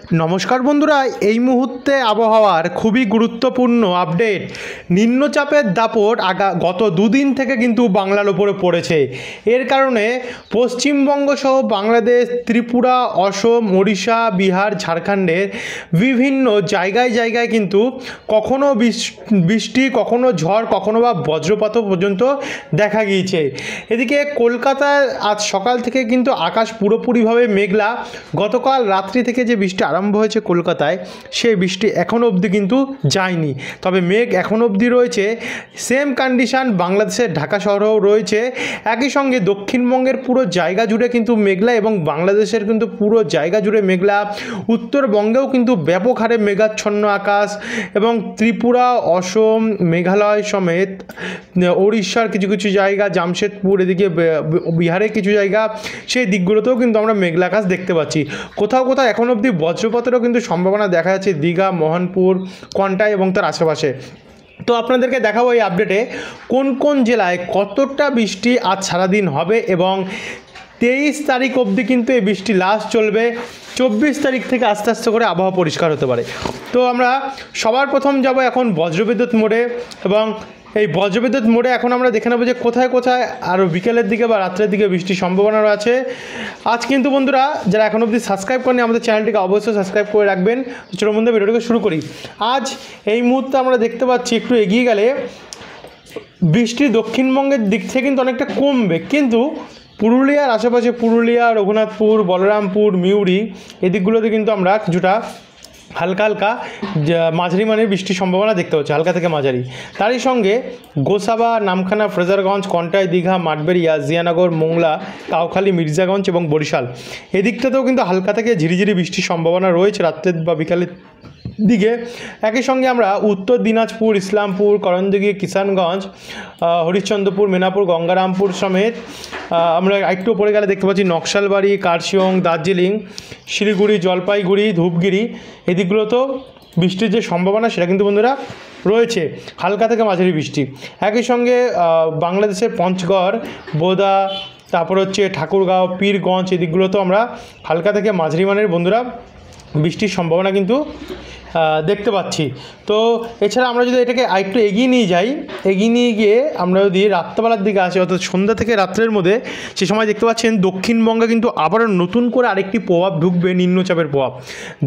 নমস্কার বন্ধুরা, এই মুহূর্তে আবহাওয়ার খুবই গুরুত্বপূর্ণ আপডেট। নিম্নচাপের দাপট গত দুদিন থেকে কিন্তু বাংলার ওপরে পড়েছে। এর কারণে পশ্চিমবঙ্গ সহ বাংলাদেশ, ত্রিপুরা, অসম, ওড়িশা, বিহার, ঝাড়খণ্ডের বিভিন্ন জায়গায় জায়গায় কিন্তু কখনো বৃষ্টি, কখনো ঝড়, কখনো বা বজ্রপাতও পর্যন্ত দেখা গিয়েছে। এদিকে কলকাতায় আজ সকাল থেকে কিন্তু আকাশ পুরোপুরিভাবে মেঘলা। গতকাল রাত্রি থেকে যে বৃষ্টি আরম্ভ হয়েছে কলকাতায়, সেই বৃষ্টি এখনও অবধি কিন্তু যায়নি, তবে মেঘ এখনও অবধি রয়েছে। সেম কন্ডিশান বাংলাদেশের ঢাকা শহরেও রয়েছে। একই সঙ্গে দক্ষিণবঙ্গের পুরো জায়গা জুড়ে কিন্তু মেঘলা এবং বাংলাদেশের কিন্তু পুরো জায়গা জুড়ে মেঘলা। উত্তরবঙ্গেও কিন্তু ব্যাপক হারে মেঘাচ্ছন্ন আকাশ এবং ত্রিপুরা, অসম, মেঘালয় সমেত ওড়িশার কিছু কিছু জায়গা, জামশেদপুর, এদিকে বিহারের কিছু জায়গা, সেই দিকগুলোতেও কিন্তু আমরা মেঘলা আকাশ দেখতে পাচ্ছি। কোথাও কোথাও এখন অবধি বজ্রপাতেরও কিন্তু সম্ভাবনা দেখা যাচ্ছে দীঘা, মোহনপুর, কন্টাই এবং তার আশেপাশে। তো আপনাদেরকে দেখাবো এই আপডেটে কোন কোন জেলায় কতটা বৃষ্টি আজ সারাদিন হবে এবং 23 তারিখ অবধি কিন্তু এই বৃষ্টি লাস্ট চলবে। 24 তারিখ থেকে আস্তে আস্তে করে আবহাওয়া পরিষ্কার হতে পারে। তো আমরা সবার প্রথম যাব এখন বজ্রবিদ্যুৎ মোড়ে, এবং এই বজ্রবিদ্যুৎ মোড়ে এখন আমরা দেখে নেবো যে কোথায় কোথায় আরও বিকেলের দিকে বা রাত্রের দিকে বৃষ্টির সম্ভাবনা আছে। আজ কিন্তু বন্ধুরা, যারা এখন অবধি সাবস্ক্রাইব করেনি আমাদের চ্যানেলটিকে অবশ্যই সাবস্ক্রাইব করে রাখবেন। চলো বন্ধু, ভিডিওটাকে শুরু করি। আজ এই মুহূর্তে আমরা দেখতে পাচ্ছি একটু এগিয়ে গেলে বৃষ্টি দক্ষিণবঙ্গের দিক থেকে কিন্তু অনেকটা কমবে, কিন্তু পুরুলিয়ার আশেপাশে, পুরুলিয়া, রঘুনাথপুর, বলরামপুর, মিউরি, এই দিকগুলোতে কিন্তু আমরা কিছুটা হালকা হালকা মাঝারি মানের বৃষ্টির সম্ভাবনা দেখতে পাচ্ছি, হালকা থেকে মাঝারি। তারই সঙ্গে গোসাবা, নামখানা, ফ্রেজারগঞ্জ, কন্টাই, দীঘা, মাঠবেড়িয়া, জিয়ানগর, মোংলা, কাউখালী, মির্জাগঞ্জ এবং বরিশাল, এদিকটাতেও কিন্তু হালকা থেকে ঝিরিঝিরি বৃষ্টির সম্ভাবনা রয়েছে রাত্রের বা বিকালের দিকে। একই সঙ্গে আমরা উত্তর দিনাজপুর, ইসলামপুর, করণদিঘি, কিষানগঞ্জ, হরিশ্চন্দ্রপুর, মেনাপুর, গঙ্গারামপুর সমেত আমরা একটু ওপরে গেলে দেখতে পাচ্ছি নকশালবাড়ি, কার্শিয়ং, দার্জিলিং, শিলিগুড়ি, জলপাইগুড়ি, ধূপগিরি, এই দিকগুলোতেও বৃষ্টির যে সম্ভাবনা সেটা কিন্তু বন্ধুরা রয়েছে, হালকা থেকে মাঝারি বৃষ্টি। একই সঙ্গে বাংলাদেশের পঞ্চগড়, বোদা, তারপর হচ্ছে ঠাকুরগাঁও, পীরগঞ্জ, এই দিকগুলোতেও আমরা হালকা থেকে মাঝারি মানের বন্ধুরা বৃষ্টির সম্ভাবনা কিন্তু দেখতে পাচ্ছি। তো এছাড়া আমরা যদি এটাকে আরেকটু এগিয়ে নিয়ে যাই, এগিয়ে নিয়ে গিয়ে আমরা যদি রাত্রেবেলার দিকে আসি, অর্থাৎ সন্ধ্যা থেকে রাত্রের মধ্যে, সে সময় দেখতে পাচ্ছেন দক্ষিণবঙ্গে কিন্তু আবারও নতুন করে আরেকটি প্রভাব ঢুকবে, নিম্নচাপের প্রভাব,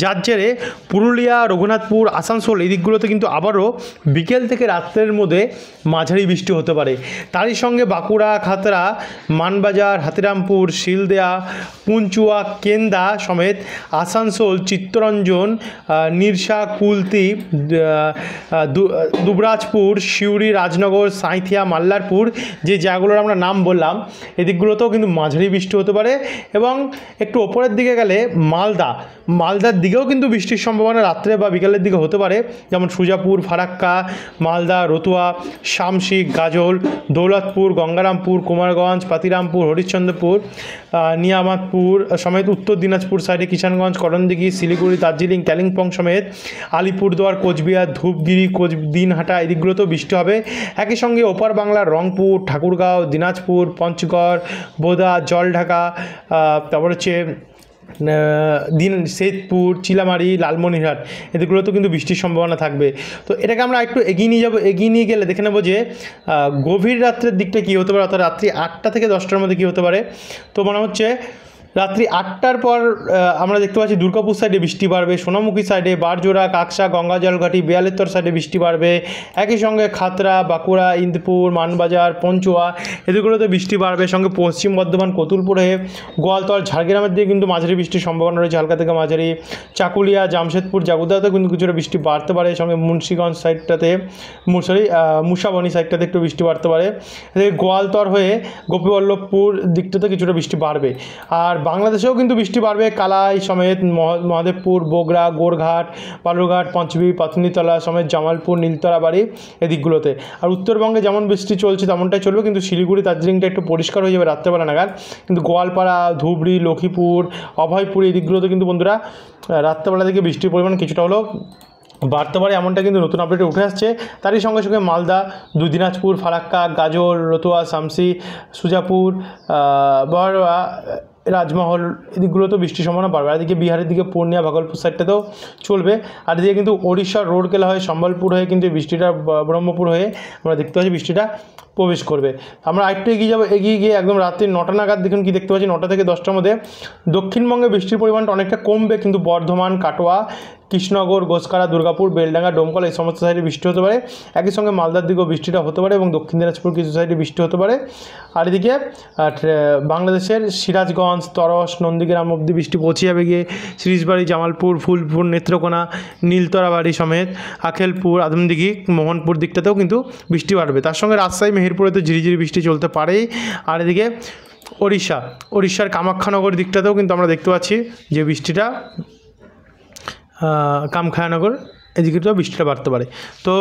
যার জেরে পুরুলিয়া, রঘুনাথপুর, আসানসোল, এই দিকগুলোতে কিন্তু আবারও বিকেল থেকে রাত্রের মধ্যে মাঝারি বৃষ্টি হতে পারে। তারই সঙ্গে বাঁকুড়া, খাতড়া, মানবাজার, হাতিরামপুর, শিলদেয়া, পুঞ্চুয়া, কেন্দা সমেত আসানসোল, চিত্তরঞ্জন, নিরসা, কুলতি, দুবরাজপুর, সিউড়ি, রাজনগর, সাঁইথিয়া, মাল্লারপুর, যে জায়গাগুলোর আমরা নাম বললাম, এদিকগুলোতেও কিন্তু মাঝারি বৃষ্টি হতে পারে। এবং একটু ওপরের দিকে গেলে মালদার দিকেও কিন্তু বৃষ্টির সম্ভাবনা রাত্রে বা বিকালের দিকে হতে পারে, যেমন সুজাপুর, ফারাক্কা, মালদা, রতুয়া, শামসি, গাজল, দৌলতপুর, গঙ্গারামপুর, কুমারগঞ্জ, পাতিরামপুর, হরিশ্চন্দ্রপুর, নিয়ামতপুর সমেত উত্তর দিনাজপুর সাইডে কিষানগঞ্জ, করণদিঘি, শিলিগুড়ি, দার্জিলিং, কালিম্পং সমেত আলিপুরদুয়ার, কোচবিহার, ধূপগিরি, দিনহাটা, এই দিকগুলোতেও বৃষ্টি হবে। একই সঙ্গে ওপার বাংলার রংপুর, ঠাকুরগাঁও, দিনাজপুর, পঞ্চগড়, বোদা, জলঢাকা, তারপর হচ্ছে সৈয়দপুর, চিলামারি, লালমনিরহাট, এদিকগুলোতেও কিন্তু বৃষ্টির সম্ভাবনা থাকবে। তো এটাকে আমরা একটু এগিয়ে নিয়ে যাবো। এগিয়ে নিয়ে গেলে দেখে নেবো যে গভীর রাত্রের দিকটা কী হতে পারে, অর্থাৎ রাত্রি 8টা থেকে 10টার মধ্যে কী হতে পারে। তো মনে হচ্ছে রাত্রি 8টার পর আমরা দেখতে পাচ্ছি দুর্গাপুর সাইডে বৃষ্টি বাড়বে, সোনামুখী সাইডে, বারজোড়া, কাকসা, গঙ্গাজলঘাটি, বেয়ালেত্তর সাইডে বৃষ্টি বাড়বে। একই সঙ্গে খাতড়া, বাঁকুড়া, ইন্দপুর, মানবাজার, পঞ্চুয়া, এদিকগুলোতে বৃষ্টি বাড়বে। সঙ্গে পশ্চিম বর্ধমান, কতুলপুরে, গোয়ালতর, ঝাড়গ্রামের দিকে কিন্তু মাঝারি বৃষ্টির সম্ভাবনা রয়েছে, হালকা থেকে মাঝারি। চাকুলিয়া, জামশেদপুর, জাগুদাতেও কিন্তু কিছুটা বৃষ্টি বাড়তে পারে। সঙ্গে মুন্সিগঞ্জ সাইডটাতে, মুসাবনি সাইডটাতে একটু বৃষ্টি বাড়তে পারে। গোয়ালতর হয়ে গোপীবল্লভপুর দিকটাতে কিছুটা বৃষ্টি বাড়বে। আর বাংলাদেশেও কিন্তু বৃষ্টি বাড়বে, কালাই সমেত মহাদেবপুর, বগুড়া, গোরঘাট, বালুরঘাট, পঞ্চবী, পাতনিতলা সমেত জামালপুর, নীলতলা বাড়ি, এদিকগুলোতে। আর উত্তরবঙ্গে যেমন বৃষ্টি চলছে তেমনটাই চলবে, কিন্তু শিলিগুড়ি, দার্জিলিংটা একটু পরিষ্কার হয়ে যাবে রাত্রেবেলা নাগাদ। কিন্তু গোয়ালপাড়া, ধুবড়ি, লক্ষ্মীপুর, অভয়পুর, এই দিকগুলোতে কিন্তু বন্ধুরা রাত্রেবেলা থেকে বৃষ্টির পরিমাণ কিছুটা হলেও বাড়তে পারে, এমনটা কিন্তু নতুন আপডেটে উঠে আসছে। তারই সঙ্গে সঙ্গে মালদা, দিনাজপুর, ফারাক্কা, গাজল, রতুয়া, শামসি, সুজাপুর, বড়োয়া, রাজমহল এদিকগুলো তো বৃষ্টির সম্ভাবনা বাড়বে। আর এদিকে বিহারের দিকে পূর্ণিয়া ভাগলপুর সাইডটাতেও চলবে। আর এদিকে কিন্তু ওড়িশার রোডকেলা হয়ে সম্বলপুর হয়ে কিন্তু বৃষ্টিটা ব্রহ্মপুর হয়ে আমরা দেখতে পাচ্ছি বৃষ্টিটা প্রবেশ করবে। আমরা আরেকটু এগিয়ে যাবো, এগিয়ে গিয়ে একদম রাত্রি 9টা নাগাদ দেখুন কি দেখতে পাচ্ছি, 9টা থেকে 10টার মধ্যে দক্ষিণবঙ্গে বৃষ্টির পরিমাণটা অনেকটা কমবে, কিন্তু বর্ধমান, কাটোয়া, কৃষ্ণনগর, গোসকারা, দুর্গাপুর, বেলডাঙ্গা, ডোমকল এই সমস্ত সাইডে বৃষ্টি হতে পারে। একই সঙ্গে মালদার দিকেও বৃষ্টিটা হতে পারে এবং দক্ষিণ দিনাজপুর কিছু সাইডে বৃষ্টি হতে পারে। আর এদিকে বাংলাদেশের সিরাজগঞ্জ, তরস, নন্দীগ্রাম অবধি বৃষ্টি পৌঁছে যাবে গিয়ে সিরিজবাড়ি, জামালপুর, ফুলপুর, নেত্রকোনা, নীলতরাবাড়ি সমেত আখেলপুর, আদমদিঘি, মোহনপুর দিকটাতেও কিন্তু বৃষ্টি বাড়বে। তার সঙ্গে রাজশাহী, মেহেরপুরে তো ঝিরিঝিরি বৃষ্টি চলতে পারেই। আর এদিকে ওড়িশার কামাখ্যানগর দিকটাতেও কিন্তু আমরা দেখতে পাচ্ছি যে বৃষ্টিটা কামখায়ানগর এদিকেও বৃষ্টিটা বাড়তে পারে। তো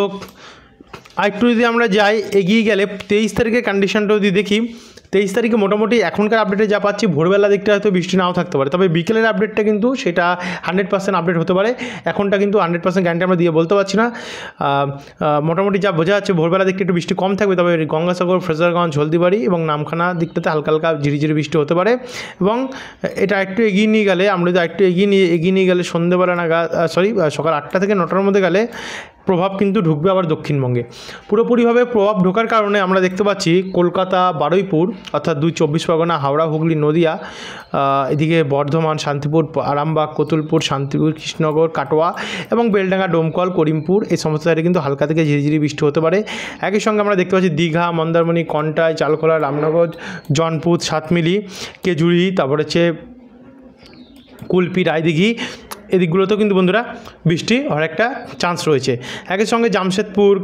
আরেকটু যদি আমরা যাই এগিয়ে গেলে 23 তারিখের কন্ডিশনটা যদি দেখি, 23 তারিখে মোটামুটি এখনকার আপডেটে যা পাচ্ছি ভোরবেলা দিকটা হয়তো বৃষ্টি নাও থাকতে পারে, তবে বিকেলের আপডেটটা কিন্তু সেটা 100% আপডেট হতে পারে। এখনটা কিন্তু 100% গ্যারান্টি আমরা দিয়ে বলতে পারছি না। মোটামুটি যা বোঝা যাচ্ছে ভোরবেলা দিকটা একটু বৃষ্টি কম থাকবে, তবে গঙ্গাসাগর, ফ্রেজারগঞ্জ, হলদিবাড়ি এবং নামখানা দিকটাতে হালকা হালকা ঝিরিঝিরি বৃষ্টি হতে পারে। এবং এটা একটু এগিয়ে নিয়ে গেলে, আমরা যদি একটু এগিয়ে নিয়ে গেলে সন্ধ্যেবেলা নাগাদ সকাল 8টা থেকে 9টার মধ্যে গেলে প্রভাব কিন্তু ঢুকবে আবার দক্ষিণবঙ্গে। পুরোপুরিভাবে প্রভাব ঢোকার কারণে আমরা দেখতে পাচ্ছি কলকাতা, বারুইপুর অর্থাৎ 2 24 পরগনা, হাওড়া, হুগলি, নদিয়া, এদিকে বর্ধমান, শান্তিপুর, আরামবাগ, কতুলপুর, শান্তিপুর, কৃষ্ণনগর, কাটোয়া এবং বেলডাঙ্গা, ডোমকল, করিমপুর এই সমস্ত জায়গায় কিন্তু হালকা থেকে ঝিরিঝিরি বৃষ্টি হতে পারে। একই সঙ্গে আমরা দেখতে পাচ্ছি দীঘা, মন্দারমণি, কন্টাই, চালখোলা, রামনগর, জনপুর, সাতমিলি, কেজুরি, তারপর হচ্ছে কুলপি, রায়দিঘি এদিকগুলোতেও কিন্তু বন্ধুরা বৃষ্টি হওয়ার একটা চান্স রয়েছে। একই সঙ্গে জামশেদপুর,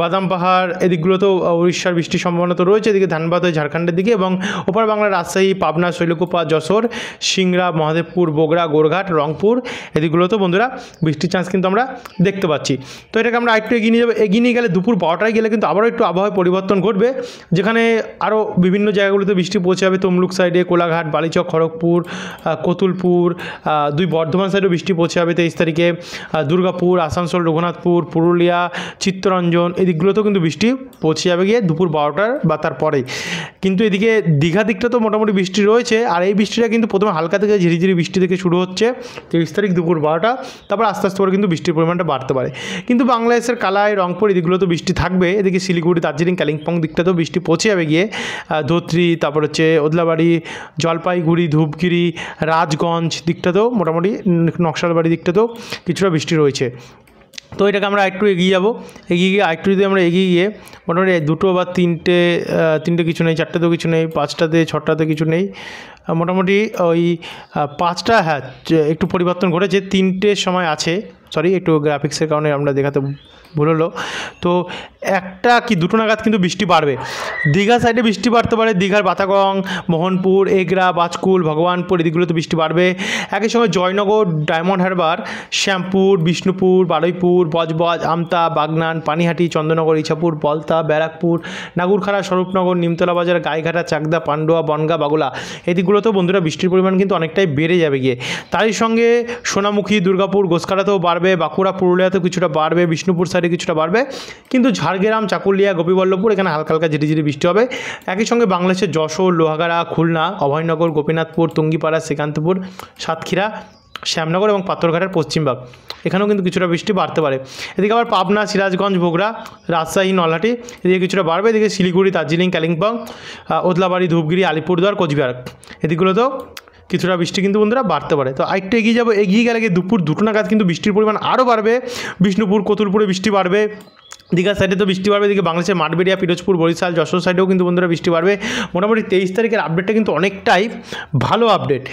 বাদাম পাহাড় এদিকগুলোতেও উড়িষ্যার বৃষ্টির সম্ভাবনা তো রয়েছে। এদিকে ধানবাদ হয়ে ঝাড়খণ্ডের দিকে এবং ওপার বাংলার রাজশাহী, পাবনা, শৈলকুপা, যশোর, সিংড়া, মহাদেবপুর, বগুড়া, গোরঘাট, রংপুর এদিকগুলোতেও বন্ধুরা বৃষ্টির চান্স কিন্তু আমরা দেখতে পাচ্ছি। তো এটাকে আমরা একটু এগিয়ে নিয়ে যাবো। এগিয়ে নিয়ে গেলে দুপুর 12টায় গেলে কিন্তু আবারও একটু আবহাওয়ার পরিবর্তন ঘটবে, যেখানে আরও বিভিন্ন জায়গাগুলোতে বৃষ্টি পৌঁছে যাবে। তমলুক সাইডে, কোলাঘাট, বালিচক, খড়গপুর, কতুলপুর, 2 বর্ধমান সাইডেও বৃষ্টি পৌঁছে যাবে 23 তারিখে। দুর্গাপুর, আসানসোল, রঘুনাথপুর, পুরুলিয়া, চিত্তরঞ্জন এদিকগুলোতেও কিন্তু বৃষ্টি পৌঁছে যাবে গিয়ে দুপুর 12টার বা তারপরেই। কিন্তু এদিকে দীঘা দিকটা তো মোটামুটি বৃষ্টি রয়েছে, আর এই বৃষ্টিটা কিন্তু প্রথমে হালকা থেকে ঝিরিঝিরি বৃষ্টি থেকে শুরু হচ্ছে 23 তারিখ দুপুর 12টা, তারপর আস্তে আস্তে করে কিন্তু বৃষ্টির পরিমাণটা বাড়তে পারে। কিন্তু বাংলাদেশের কালাই, রংপুর এদিকগুলো তো বৃষ্টি থাকবে। এদিকে শিলিগুড়ি, দার্জিলিং, কালিম্পং দিকটাতেও বৃষ্টি পৌঁছে যাবে গিয়ে, ধোত্রি, তারপর হচ্ছে ওদলাবাড়ি, জলপাইগুড়ি, ধূপগিরি, রাজগঞ্জ দিকটাতেও মোটামুটি, নকশালবাড়ি দিকটাতেও কিছুটা বৃষ্টি রয়েছে। তো এটাকে আমরা একটু এগিয়ে যাবো। এগিয়ে গিয়ে আরেকটু যদি আমরা এগিয়ে গিয়ে মোটামুটি 2 বা 3টে কিছু নেই, 4টাতেও কিছু নেই, 5টাতে 6টাতে কিছু নেই, মোটামুটি ওই 5টা হ্যাঁ একটু পরিবর্তন ঘটেছে, 3টের সময় আছে। সরি, একটু গ্রাফিক্সের কারণে আমরা দেখাতে ভুল হলো। তো 1টা কি 2টো নাগাদ কিন্তু বৃষ্টি বাড়বে। দীঘা সাইডে বৃষ্টি বাড়তে পারে, দীঘার বাতাগং, মোহনপুর, এগরা, বাজকুল, ভগবানপুর এদিকগুলোতে বৃষ্টি বাড়বে। একই সঙ্গে জয়নগর, ডায়মন্ড হারবার, শ্যামপুর, বিষ্ণুপুর, বারুইপুর, বজবজ, আমতা, বাগনান, পানিহাটি, চন্দ্রনগর, ইছাপুর, বলতা, ব্যারাকপুর, নাগুরখাড়া, স্বরূপনগর, নিমতলা বাজার, গাইঘাটা, চাকদা, পান্ডুয়া, বনগা, বাগুলা এদিকগুলোতেও বন্ধুরা বৃষ্টির পরিমাণ কিন্তু অনেকটাই বেড়ে যাবে গিয়ে। তারই সঙ্গে সোনামুখী, দুর্গাপুর, গোসকারাতেও বাড়বে, বাঁকুড়া, পুরুলিয়াতেও কিছুটা বাড়বে, বিষ্ণুপুর সাইডে কিছুটা বাড়বে, কিন্তু ঝাড়গ্রাম, চাকুলিয়া, গোপীবল্লভপুর এখানে হালকা হালকা ঝিরিঝিরি বৃষ্টি হবে। একই সঙ্গে বাংলাদেশের যশোর, লোহাগাড়া, খুলনা, অভয়নগর, গোপীনাথপুর, তুঙ্গিপাড়া, শ্রীকান্তপুর, সাতক্ষীরা, শ্যামনগর এবং পাথরঘাটের পশ্চিমবাগ এখানেও কিন্তু কিছুটা বৃষ্টি বাড়তে পারে। এদিকে আবার পাবনা, সিরাজগঞ্জ, বগুড়া, রাজশাহী, নলহাটি এদিকে কিছুটা বাড়বে। এদিকে শিলিগুড়ি, দার্জিলিং, কালিম্পং, ওদলাবাড়ি, ধূপগিরি, আলিপুরদুয়ার, কোচবিহার এদিকগুলোতেও কিছুটা বৃষ্টি কিন্তু বন্ধুরা বাড়তে পারে। তো আরেকটু এগিয়ে যাবো, এগিয়ে গেলে দুপুর 2টো নাগাদ কিন্তু বৃষ্টির পরিমাণ আরও বাড়বে। বিষ্ণুপুর, কতুলপুরে বৃষ্টি বাড়বে, দীঘার সাইডে তো বৃষ্টি বাড়বে, এদিকে বাংলাদেশের মাঠবেড়িয়া, পিরোজপুর, বরিশাল, যশোর সাইডেও কিন্তু বন্ধুরা বৃষ্টি বাড়বে। মোটামুটি 23 তারিখের আপডেটটা কিন্তু অনেকটাই ভালো আপডেট,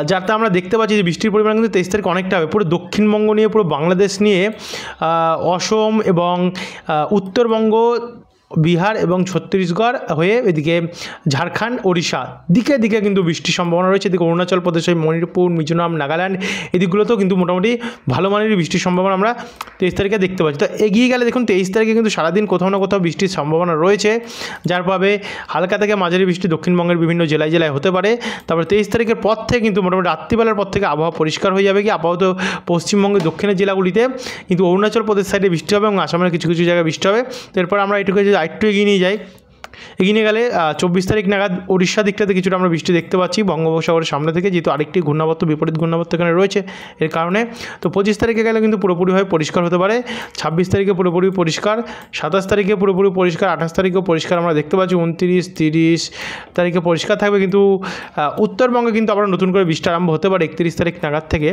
যাতে আমরা দেখতে পাচ্ছি যে বৃষ্টির পরিমাণ কিন্তু 23 তারিখ অনেকটা হবে। পুরো দক্ষিণবঙ্গ নিয়ে, পুরো বাংলাদেশ নিয়ে, অসম এবং উত্তরবঙ্গ, বিহার এবং ছত্তিশগড় হয়ে এদিকে ঝাড়খণ্ড, ওড়িশা দিকে দিকে কিন্তু বৃষ্টির সম্ভাবনা রয়েছে। এদিকে অরুণাচল প্রদেশ, মণিপুর, মিজোরাম, নাগাল্যান্ড এদিকগুলোতেও কিন্তু মোটামুটি ভালো মানের বৃষ্টির সম্ভাবনা আমরা 23 তারিখে দেখতে পাচ্ছি। তো এগিয়ে গেলে দেখুন 23 তারিখে কিন্তু সারাদিন কোথাও না কোথাও বৃষ্টির সম্ভাবনা রয়েছে, যার প্রভাবে হালকা থেকে মাঝারি বৃষ্টি দক্ষিণবঙ্গের বিভিন্ন জেলায় জেলায় হতে পারে। তারপরে 23 তারিখের পর থেকে কিন্তু মোটামুটি রাত্রিবেলার পর থেকে আবহাওয়া পরিষ্কার হয়ে যাবে। কি আপাতত পশ্চিমবঙ্গের দক্ষিণের জেলাগুলিতে, কিন্তু অরুণাচল প্রদেশ সাইডে বৃষ্টি হবে এবং আসামের কিছু কিছু জায়গায় বৃষ্টি হবে। তো এরপর আমরা এটুকু একটু এগিয়ে নিয়ে যাই, এগিয়ে গেলে 24 তারিখ নাগাদ উড়িষ্যা দিকটাতে কিছুটা আমরা বৃষ্টি দেখতে পাচ্ছি বঙ্গোপসাগরের সামনে থেকে, যেহেতু আরেকটি ঘূর্ণাবর্ত বিপরীত ঘূর্ণাবর্ত এখানে রয়েছে এর কারণে। তো 25 তারিখে গেলে কিন্তু পুরোপুরিভাবে পরিষ্কার হতে পারে, 26 তারিখে পুরোপুরি পরিষ্কার, 27 তারিখে পুরোপুরি পরিষ্কার, 28 তারিখেও পরিষ্কার আমরা দেখতে পাচ্ছি, 29, 30 তারিখে পরিষ্কার থাকবে। কিন্তু উত্তরবঙ্গে কিন্তু আবার নতুন করে বৃষ্টি আরম্ভ হতে পারে 31 তারিখ নাগাদ থেকে।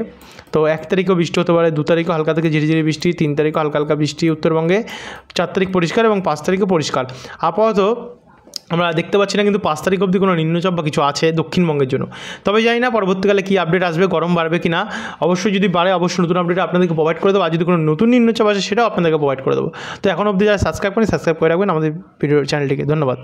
তো 1 তারিখেও বৃষ্টি হতে পারে, 2 তারিখও হালকা থেকে ঝিরিঝিরি বৃষ্টি, 3 তারিখও হালকা হালকা বৃষ্টি উত্তরবঙ্গে, 4 তারিখ পরিষ্কার এবং 5 তারিখে পরিষ্কার। আপাতত আমরা দেখতে পাচ্ছি না কিন্তু 5 তারিখ অবধি কোনো নিম্নচাপ বা কিছু আছে দক্ষিণবঙ্গের জন্য। তবে জানি না পরবর্তীকালে কী আপডেট আসবে, গরম বাড়বে কি না। অবশ্যই যদি বাড়ে অবশ্যই নতুন আপডেট আপনাদেরকে প্রোভাইড করে দেবো, আর যদি কোনো নতুন নিম্নচাপ আসে সেটাও আপনাদেরকে প্রোভাইড করে দেবো। তো এখন অবধি যারা সাবস্ক্রাইব করেন সাবস্ক্রাইব করে রাখবেন আমাদের ভিডিও চ্যানেলটিকে। ধন্যবাদ।